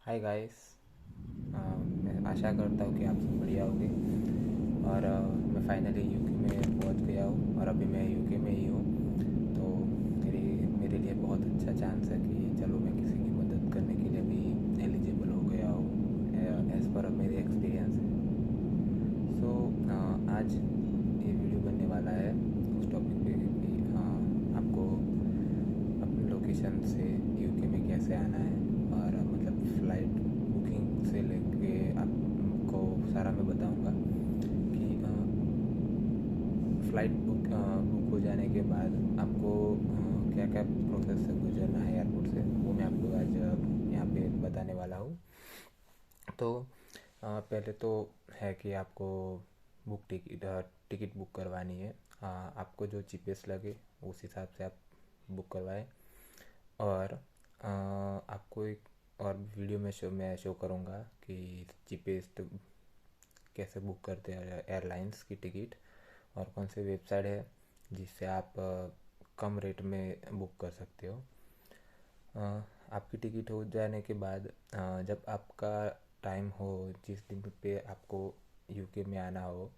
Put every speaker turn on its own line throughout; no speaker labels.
Hi guys. मैं आशा करता हूँ कि आप सब बढ़िया होंगे। और मैं फाइनली यूके में पहुँच गया हूँ और अभी मैं यूके में ही हूँ। तो मेरी मेरे लिए बहुत अच्छा चांस है कि चलो मैं किसी की मदद करने के लिए भी एलिजिबल हो गया हूँ एज़ पर मेरे एक्सपीरियंस है। सो आज ये वीडियो बनने वाला है उस टॉपिक पे कि आपको अपने लोकेशन से यूके में कैसे आना है। और मतलब फ़्लाइट बुकिंग से लेके आपको सारा मैं बताऊंगा कि फ़्लाइट बुक हो जाने के बाद आपको क्या क्या प्रोसेस से गुजरना है एयरपोर्ट से, वो मैं आपको आज यहाँ पे बताने वाला हूँ। तो पहले तो है कि आपको टिकट बुक करवानी है। आपको जो चीपेस्ट लगे उस हिसाब से आप बुक करवाएं। और आपको एक और वीडियो में मैं शो करूँगा कि चीपेस्ट कैसे बुक करते हैं एयरलाइंस की टिकट, और कौन से वेबसाइट है जिससे आप कम रेट में बुक कर सकते हो। आपकी टिकट हो जाने के बाद जब आपका टाइम हो, जिस दिन पे आपको यूके में आना हो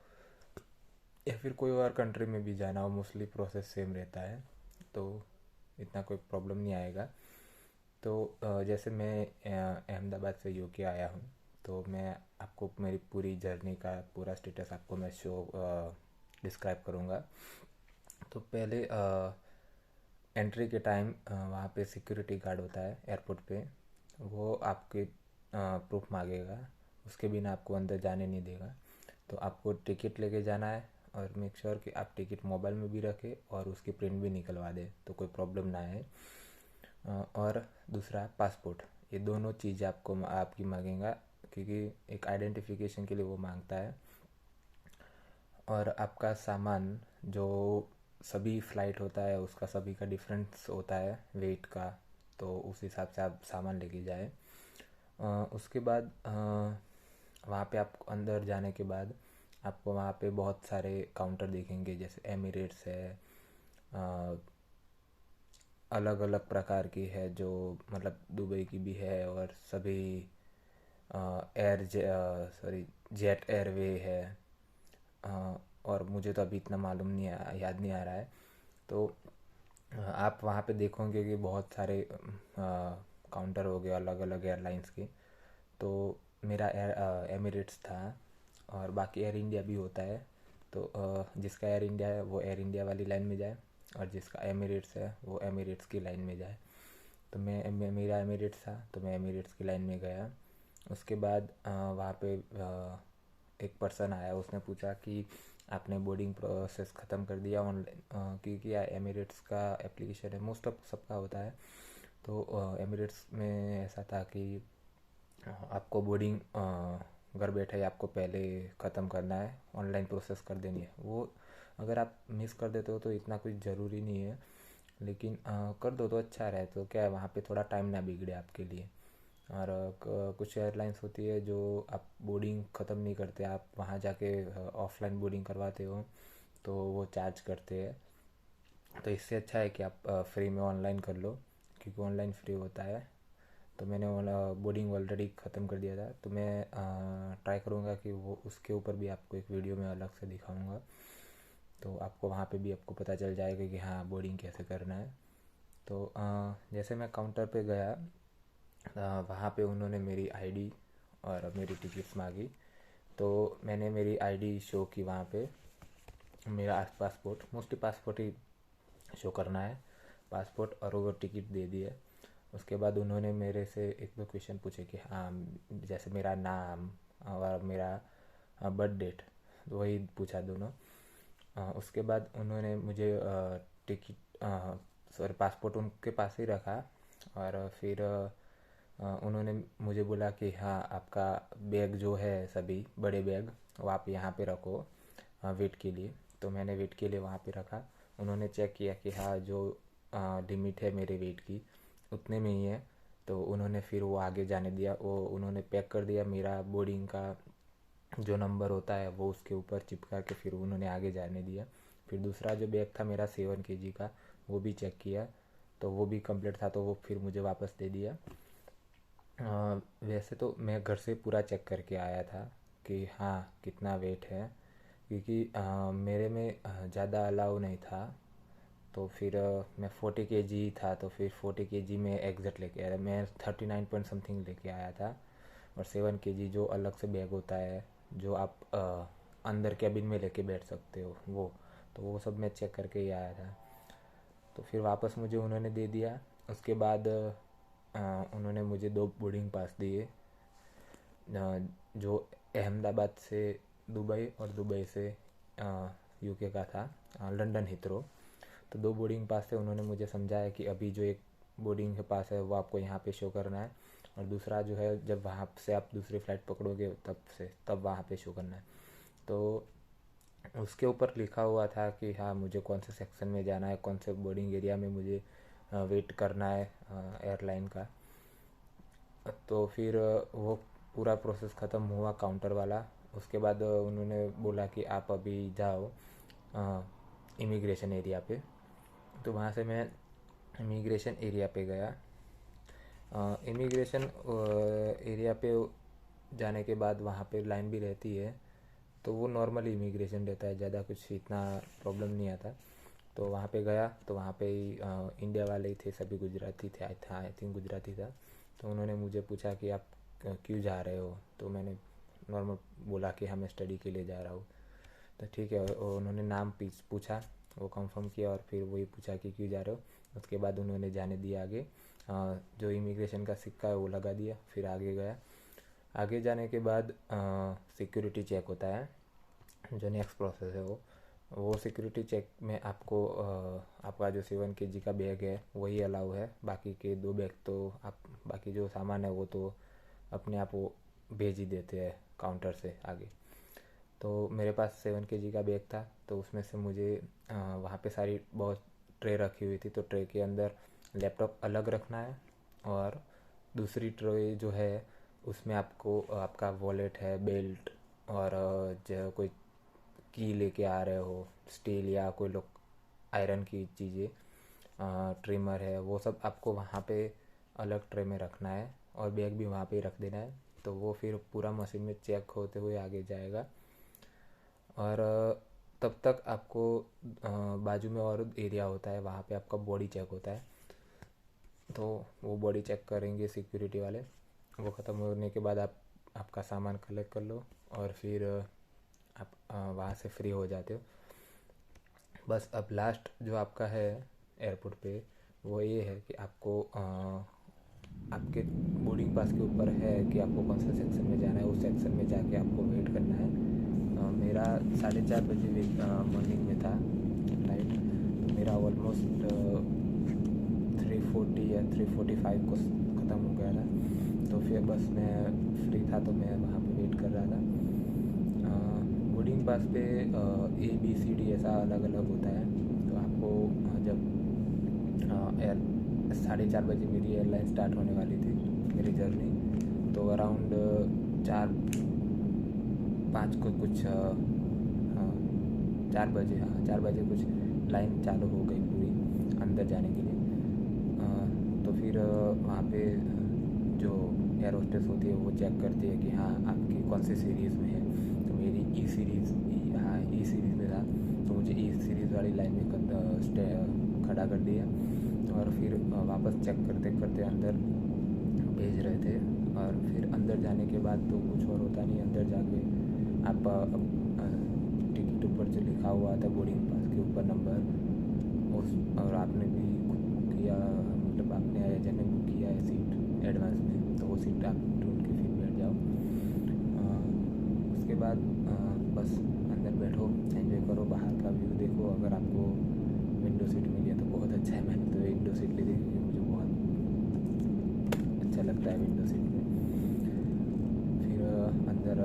या फिर कोई और कंट्री में भी जाना हो, मोस्टली प्रोसेस सेम रहता है, तो इतना कोई प्रॉब्लम नहीं आएगा। तो जैसे मैं अहमदाबाद से यूके आया हूँ, तो मैं आपको मेरी पूरी जर्नी का पूरा स्टेटस आपको मैं शो डिस्क्राइब करूँगा। तो पहले एंट्री के टाइम वहाँ पे सिक्योरिटी गार्ड होता है एयरपोर्ट पे। वो आपके प्रूफ मांगेगा, उसके बिना आपको अंदर जाने नहीं देगा। तो आपको टिकट लेके जाना है और मेक श्योर कि आप टिकट मोबाइल में भी रखें और उसकी प्रिंट भी निकलवा दें, तो कोई प्रॉब्लम ना आए। और दूसरा पासपोर्ट, ये दोनों चीज़ आपको आपकी मांगेगा, क्योंकि एक आइडेंटिफिकेशन के लिए वो मांगता है। और आपका सामान जो सभी फ़्लाइट होता है उसका सभी का डिफरेंस होता है वेट का, तो उस हिसाब से आप सामान लेके जाए। उसके बाद वहाँ पे आप अंदर जाने के बाद आपको वहाँ पे बहुत सारे काउंटर दिखेंगे, जैसे एमिरेट्स है, अलग अलग प्रकार की है, जो मतलब दुबई की भी है, और सभी एयर सॉरी जेट एयरवे है। और मुझे तो अभी इतना मालूम नहीं याद नहीं आ रहा है। तो आप वहाँ पे देखोगे कि बहुत सारे काउंटर हो गए अलग अलग एयरलाइंस के। तो मेरा एयर एमिरेट्स था, और बाकी एयर इंडिया भी होता है। तो जिसका एयर इंडिया है वो एयर इंडिया वाली लाइन में जाए, और जिसका एमिरेट्स है वो एमिरेट्स की लाइन में जाए। तो मेरा एमिरेट्स था, तो मैं एमिरेट्स की लाइन में गया। उसके बाद वहाँ पे एक पर्सन आया, उसने पूछा कि आपने बोर्डिंग प्रोसेस ख़त्म कर दिया ऑनलाइन, क्योंकि एमिरेट्स का एप्लीकेशन है, मोस्ट ऑफ सबका होता है। तो एमिरेट्स में ऐसा था कि आपको बोर्डिंग घर बैठे ही आपको पहले ख़त्म करना है, ऑनलाइन प्रोसेस कर देनी है वो। अगर आप मिस कर देते हो तो इतना कुछ ज़रूरी नहीं है, लेकिन कर दो तो अच्छा रहे, तो क्या है वहाँ पे थोड़ा टाइम ना बिगड़े आपके लिए। और कुछ एयरलाइंस होती है जो आप बोर्डिंग ख़त्म नहीं करते, आप वहाँ जाके ऑफलाइन बोर्डिंग करवाते हो, तो वो चार्ज करते हैं। तो इससे अच्छा है कि आप फ्री में ऑनलाइन कर लो, क्योंकि ऑनलाइन फ्री होता है। तो मैंने बोर्डिंग ऑलरेडी ख़त्म कर दिया था, तो मैं ट्राई करूँगा कि वो उसके ऊपर भी आपको एक वीडियो में अलग से दिखाऊँगा, तो आपको वहाँ पे भी आपको पता चल जाएगा कि हाँ बोर्डिंग कैसे करना है। तो जैसे मैं काउंटर पे गया, वहाँ पे उन्होंने मेरी आईडी और मेरी टिकट्स मांगी। तो मैंने मेरी आईडी शो की वहाँ पे, मेरा पासपोर्ट, मोस्टली पासपोर्ट ही शो करना है, पासपोर्ट और वो टिकट दे दी है। उसके बाद उन्होंने मेरे से एक दो क्वेश्चन पूछे कि हाँ, जैसे मेरा नाम और मेरा बर्थ डेट, वही पूछा दोनों। उसके बाद उन्होंने मुझे टिकट सॉरी पासपोर्ट उनके पास ही रखा, और फिर उन्होंने मुझे बोला कि हाँ आपका बैग जो है सभी बड़े बैग वो आप यहाँ पे रखो वेट के लिए। तो मैंने वेट के लिए वहाँ पे रखा। उन्होंने चेक किया कि हाँ जो लिमिट है मेरे वेट की उतने में ही है, तो उन्होंने फिर वो आगे जाने दिया। वो उन्होंने पैक कर दिया, मेरा बोर्डिंग का जो नंबर होता है वो उसके ऊपर चिपका के फिर उन्होंने आगे जाने दिया। फिर दूसरा जो बैग था मेरा 7 kg का, वो भी चेक किया, तो वो भी कंप्लीट था, तो वो फिर मुझे वापस दे दिया। वैसे तो मैं घर से पूरा चेक करके आया था कि हाँ कितना वेट है, क्योंकि मेरे में ज़्यादा अलाउ नहीं था। तो फिर मैं 40 kg था, तो फिर 40 kg में एग्जैक्ट लेके आया। मैं 39 पॉइंट समथिंग लेके आया था। और 7 kg जो अलग से बैग होता है, जो आप अंदर कैबिन में लेके बैठ सकते हो, वो तो वो सब मैं चेक करके ही आया था। तो फिर वापस मुझे उन्होंने दे दिया। उसके बाद उन्होंने मुझे 2 बोर्डिंग पास दिए, जो अहमदाबाद से दुबई और दुबई से यूके का था, लंदन हिथरो। तो 2 बोर्डिंग पास से उन्होंने मुझे समझाया कि अभी जो एक बोर्डिंग के पास है वो आपको यहाँ पे शो करना है, और दूसरा जो है जब वहाँ से आप दूसरी फ़्लाइट पकड़ोगे तब वहाँ पे शो करना है। तो उसके ऊपर लिखा हुआ था कि हाँ मुझे कौन से सेक्शन में जाना है, कौन से बोर्डिंग एरिया में मुझे वेट करना है एयरलाइन का। तो फिर वो पूरा प्रोसेस ख़त्म हुआ काउंटर वाला। उसके बाद उन्होंने बोला कि आप अभी जाओ इमिग्रेशन एरिया पे। तो वहाँ से मैं इमिग्रेशन एरिया पे गया। इमिग्रेशन एरिया पे जाने के बाद वहाँ पे लाइन भी रहती है। तो वो नॉर्मल इमिग्रेशन रहता है, ज़्यादा कुछ इतना प्रॉब्लम नहीं आता। तो वहाँ पे गया तो वहाँ पे ही इंडिया वाले ही थे, सभी गुजराती थे, आई थिंक गुजराती था। तो उन्होंने मुझे पूछा कि आप क्यों जा रहे हो। तो मैंने नॉर्मल बोला कि हाँ मैं स्टडी के लिए जा रहा हूँ। तो ठीक है, उन्होंने नाम पूछा, वो कंफर्म किया और फिर वही पूछा कि क्यों जा रहे हो। उसके बाद उन्होंने जाने दिया आगे। जो इमिग्रेशन का सिक्का है वो लगा दिया, फिर आगे गया। आगे जाने के बाद सिक्योरिटी चेक होता है, जो नेक्स्ट प्रोसेस है वो सिक्योरिटी चेक में आपको आपका जो 7 kg का बैग है वही अलाउ है। बाकी के 2 बैग तो आप, बाकी जो सामान है वो तो अपने आप वो भेज ही देते हैं काउंटर से आगे। तो मेरे पास 7 kg का बैग था, तो उसमें से मुझे वहाँ पे सारी बहुत ट्रे रखी हुई थी। तो ट्रे के अंदर लैपटॉप अलग रखना है, और दूसरी ट्रे जो है उसमें आपको आपका वॉलेट है, बेल्ट, और जो कोई की लेके आ रहे हो स्टील या कोई लोग आयरन की चीज़ें, ट्रिमर है, वो सब आपको वहाँ पे अलग ट्रे में रखना है, और बैग भी वहाँ पे ही रख देना है। तो वो फिर पूरा मशीन में चेक होते हुए आगे जाएगा। और तब तक आपको बाजू में और एरिया होता है, वहाँ पे आपका बॉडी चेक होता है। तो वो बॉडी चेक करेंगे सिक्योरिटी वाले। वो ख़त्म होने के बाद आप आपका सामान कलेक्ट कर लो, और फिर आप वहाँ से फ्री हो जाते हो। बस अब लास्ट जो आपका है एयरपोर्ट पे, वो ये है कि आपको आपके बोर्डिंग पास के ऊपर है कि आपको कौन सा सेक्शन में जाना है। उस सेक्शन में जाके आपको वेट करना है। मेरा 4:30 बजे मॉर्निंग में था फ्लाइट। तो मेरा ऑलमोस्ट 3:40 या 3:45 को ख़त्म हो गया था। तो फिर बस मैं फ्री था, तो मैं वहाँ पे वेट कर रहा था। बोर्डिंग पास पे ABCD ऐसा अलग अलग होता है। तो आपको जब 4:30 बजे मेरी एयरलाइन स्टार्ट होने वाली थी, मेरी जर्नी, तो अराउंड 4:05 को कुछ 4 बजे, हाँ 4 बजे कुछ लाइन चालू हो गई पूरी अंदर जाने के लिए। तो फिर वहाँ पे जो एयर होस्टेस होती है वो चेक करती है कि हाँ आपकी कौन सी सीरीज़ में है। तो मेरी ई सीरीज़ में था। तो मुझे ई सीरीज़ वाली लाइन में खड़ा कर दिया, और फिर वापस चेक करते करते अंदर भेज रहे थे। और फिर अंदर जाने के बाद तो कुछ और होता नहीं। अंदर जाके आप टिकट ऊपर जो लिखा हुआ था बोर्डिंग पास के ऊपर नंबर, उस और आपने भी बुक किया, मतलब आपने एजेंट ने बुक किया है सीट एडवांस में, तो वो सीट आप ढूंढ के फिर बैठ जाओ। उसके बाद बस अंदर बैठो, एंजॉय करो, बाहर का व्यू देखो। अगर आपको विंडो सीट मिली है तो बहुत अच्छा है। मैंने तो विंडो सीट ली थी क्योंकि मुझे बहुत अच्छा लगता है विंडो सीट में। फिर अंदर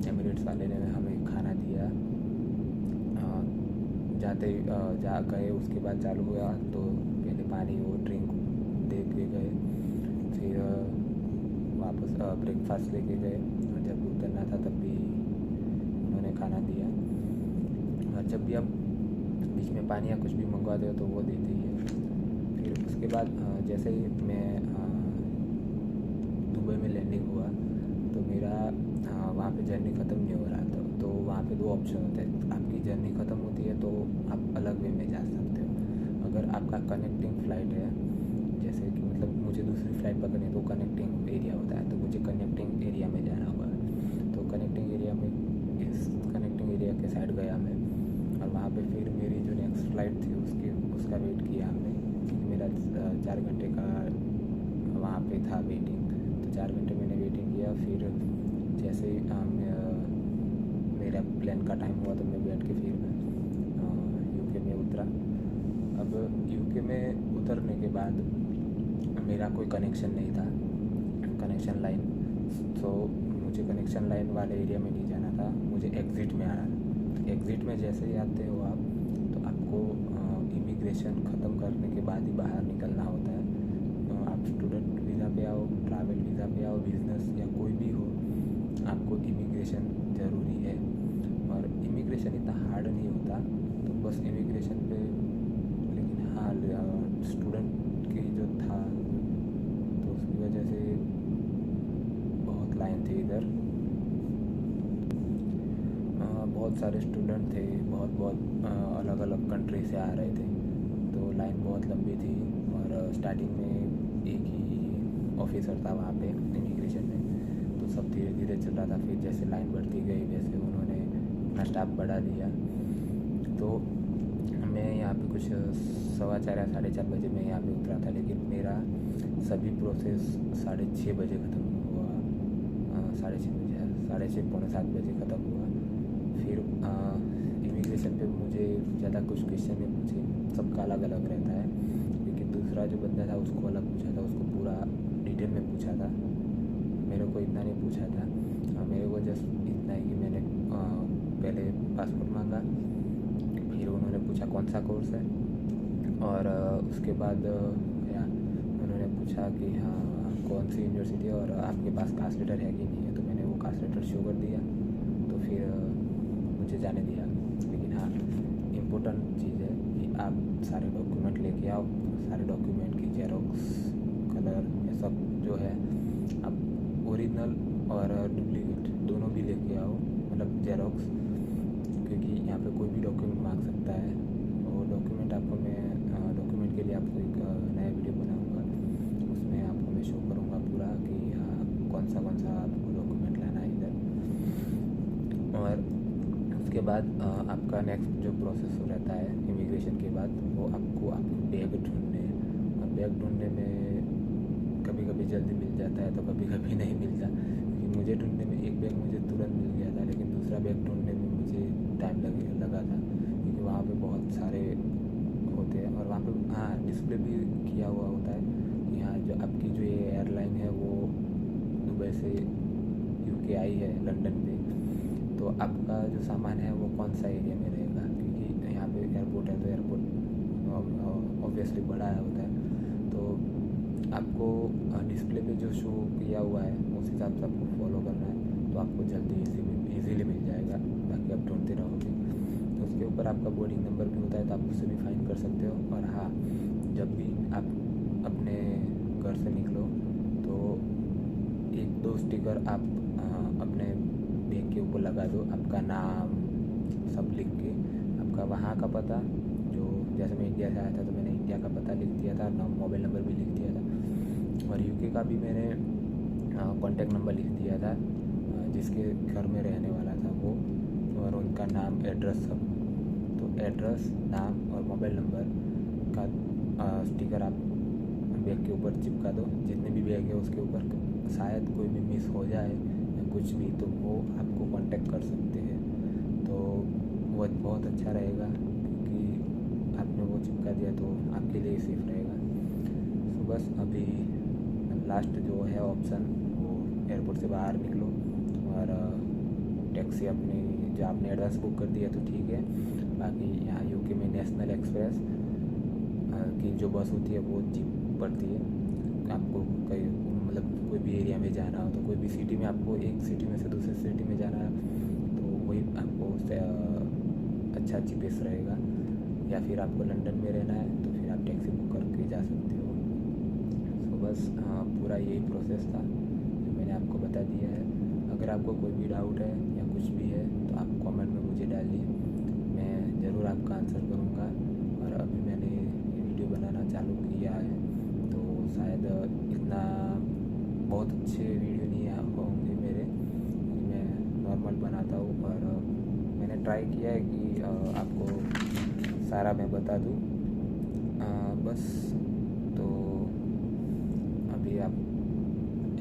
एमिरेट्स वाले ने हमें खाना दिया। जा गए, उसके बाद चालू हुआ तो पहले पानी वो ड्रिंक दे के गए। फिर वापस ब्रेकफास्ट लेके गए, और जब उतरना था तब भी उन्होंने खाना दिया। और जब भी आप बीच में पानी या कुछ भी मंगवाते हो तो वो देते ही है। फिर उसके बाद जैसे ही मैं मेरा वहाँ पे जर्नी ख़त्म नहीं हो रहा था। तो वहाँ पे दो ऑप्शन होते हैं, आपकी जर्नी ख़त्म होती है तो आप अलग वे में जा सकते हो। अगर आपका कनेक्टिंग फ़्लाइट है, जैसे कि मतलब मुझे दूसरी फ़्लाइट पकड़नी है तो कनेक्टिंग एरिया होता है, तो मुझे कनेक्टिंग एरिया में जाना होगा। तो कनेक्टिंग एरिया में, इस कनेक्टिंग एरिया के साइड गया मैं, और वहाँ पे फिर मेरी जो नेक्स्ट फ़्लाइट थी उसका वेट किया हमने, क्योंकि मेरा 4 घंटे का वहाँ पे था वेटिंग। तो 4 घंटे मैंने वेटिंग किया। फिर जैसे ही मेरा प्लेन का टाइम हुआ तो मैं बैठ के फिर यूके में उतरा। अब यूके में उतरने के बाद मेरा कोई कनेक्शन नहीं था, कनेक्शन लाइन। तो मुझे कनेक्शन लाइन वाले एरिया में नहीं जाना था, मुझे एग्ज़िट में आना था। एग्ज़िट में जैसे ही आते हो आप, तो आपको इमिग्रेशन ख़त्म करने के बाद ही बाहर निकलना होता है। आप स्टूडेंट वीज़ा पे आओ, ट्रैवल वीज़ा पे आओ, बिज़नेस या कोई भी हो, आपको इमिग्रेशन ज़रूरी है। और इमिग्रेशन इतना हार्ड नहीं होता, तो बस इमिग्रेशन पे, लेकिन हाँ स्टूडेंट की जो था तो उसकी वजह से बहुत लाइन थी इधर। बहुत सारे स्टूडेंट थे, बहुत अलग अलग कंट्री से आ रहे थे, तो लाइन बहुत लंबी थी। और स्टार्टिंग में एक ही ऑफिसर था वहाँ पे इमिग्रेशन में, तो सब धीरे धीरे चल रहा था। फिर जैसे लाइन बढ़ती गई वैसे उन्होंने अपना स्टाफ बढ़ा दिया। तो मैं यहाँ पे कुछ 4:15 या 4:30 बजे मैं यहाँ पे उतरा था, लेकिन मेरा सभी प्रोसेस 6:30 बजे ख़त्म हुआ। 6:30 बजे, 6:30 पौने 7 बजे ख़त्म हुआ। फिर इमिग्रेशन पे मुझे ज़्यादा कुछ क्वेश्चन नहीं पूछे, सबका अलग अलग रहता है, लेकिन दूसरा जो बंदा था उसको अलग पूछा था, उसको पूरा डिटेल में पूछा था। मेरे को इतना नहीं पूछा था, मेरे को जस्ट इतना है कि मैंने पहले पासपोर्ट मांगा, फिर उन्होंने पूछा कौन सा कोर्स है, और उसके बाद उन्होंने पूछा कि हाँ कौन सी यूनिवर्सिटी है और आपके पास कास्ट लेटर है कि नहीं है। तो मैंने वो कास्ट लेटर शो कर दिया, तो फिर मुझे जाने दिया। लेकिन हाँ, इम्पोर्टेंट चीज़ है कि आप सारे डॉक्यूमेंट लेके आओ, सारे डॉक्यूमेंट की जेरोक्स, कलर, ये सब जो है आप ओरिजिनल और डुप्लीकेट दोनों भी लेके आओ, मतलब जेरोक्स, क्योंकि यहाँ पे कोई भी डॉक्यूमेंट मांग सकता है। और डॉक्यूमेंट आपको मैं डॉक्यूमेंट के लिए आपको एक नया वीडियो बनाऊँगा, उसमें आपको मैं शो करूँगा पूरा कि कौन सा आपको डॉक्यूमेंट लाना है इधर। और उसके बाद आपका नेक्स्ट जो प्रोसेस हो रहता है इमिग्रेशन के बाद, वो आपको आपके बैग ढूंढने हैं। और बैग ढूंढने में कभी कभी जल्दी मिल जाता है तो कभी कभी नहीं मिलता, क्योंकि मुझे ढूंढने में एक बैग मुझे तुरंत मिल गया था, लेकिन दूसरा बैग ढूंढने में मुझे टाइम लगा था, क्योंकि वहाँ पे बहुत सारे होते हैं। और वहाँ पे हाँ डिस्प्ले भी किया हुआ होता है कि हाँ जो आपकी जो ये एयरलाइन है वो दुबई से यूके आई है लंदन पे, तो आपका जो सामान है वो कौन सा एरिया में रहेगा, क्योंकि यहाँ पे एयरपोर्ट है तो एयरपोर्ट ऑब्वियसली बड़ा होता है। तो आपको डिस्प्ले पे जो शो किया हुआ है उस हिसाब से आपको फॉलो करना है, तो आपको जल्दी ईजीली मिल जाएगा, बाकी आप ढूंढते रहोगे। तो उसके ऊपर आपका बोर्डिंग नंबर भी होता है, तो आप उससे भी फाइन कर सकते हो। और हाँ, जब भी आप अपने घर से निकलो तो 1-2 स्टिकर आप अपने बैग के ऊपर लगा दो, आपका नाम सब लिख के, आपका वहाँ का पता, जो जैसे मैं इंडिया से आया था तो मैंने इंडिया का पता लिख दिया था, मोबाइल नंबर भी लिख दिया था। और यूके का भी मैंने कॉन्टैक्ट नंबर लिख दिया था, जिसके घर में रहने वाला था वो, और उनका नाम, एड्रेस सब। तो एड्रेस, नाम और मोबाइल नंबर का स्टिकर आप बैग के ऊपर चिपका दो, जितने भी बैग है उसके ऊपर। शायद कोई भी मिस हो जाए या कुछ भी तो वो आपको कांटेक्ट कर सकते हैं, तो वो बहुत अच्छा रहेगा, क्योंकि आपने वो चिपका दिया तो आपके लिए सेफ रहेगा। तो बस अभी लास्ट जो है ऑप्शन, वो एयरपोर्ट से बाहर निकलो और टैक्सी अपनी, जो आपने एडवांस बुक कर दिया तो ठीक है। बाकी यहाँ यूके में नेशनल एक्सप्रेस की जो बस होती है वो चीप पड़ती है। आपको कहीं मतलब कोई भी एरिया में जाना हो, तो कोई भी सिटी में, आपको एक सिटी में से दूसरे सिटी में जाना है तो वही आपको उससे अच्छा चीपेस्ट रहेगा। या फिर आपको लंदन में रहना है तो फिर आप टैक्सी बुक करके जा सकते हो। तो बस पूरा यही प्रोसेस था जो मैंने आपको बता दिया है। अगर आपको कोई भी डाउट है या कुछ भी है तो आप कमेंट में मुझे डालिए, मैं ज़रूर आपका आंसर करूँगा। और अभी मैंने ये वीडियो बनाना चालू किया है तो शायद इतना बहुत अच्छे वीडियो नहीं होंगे मेरे, मैं नॉर्मल बनाता हूँ। और मैंने ट्राई किया है कि आपको सारा मैं बता दूँ, बस। तो अभी आप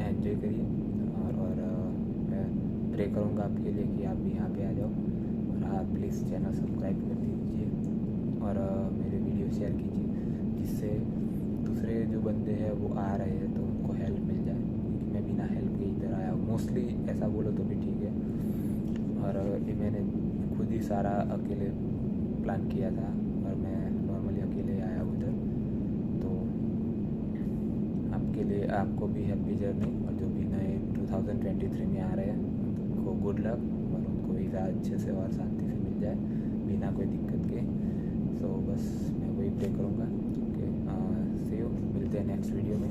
एंजॉय करिए और मैं प्रे करूँगा आपके लिए कि आप भी यहाँ पे आ जाओ। और आप प्लीज़ चैनल सब्सक्राइब कर दीजिए और मेरे वीडियो शेयर कीजिए, जिससे दूसरे जो बंदे हैं वो आ रहे हैं तो उनको हेल्प मिल जाए, क्योंकि मैं बिना हेल्प के इधर आया हूँ। मोस्टली ऐसा बोलो तो भी ठीक है। और ये मैंने खुद ही सारा अकेले प्लान किया था और मैं नॉर्मली अकेले आया हूँ इधर। तो आपके लिए, आपको भी हैप्पी जर्नी, और जो भी नए 2023 में आ रहे हैं उनको गुड लक, और उनको वीज़ा अच्छे से और शांति से मिल जाए बिना कोई दिक्कत के। सो बस मैं वही प्रे करूँगा। ओके, सी यू, मिलते हैं नेक्स्ट वीडियो में।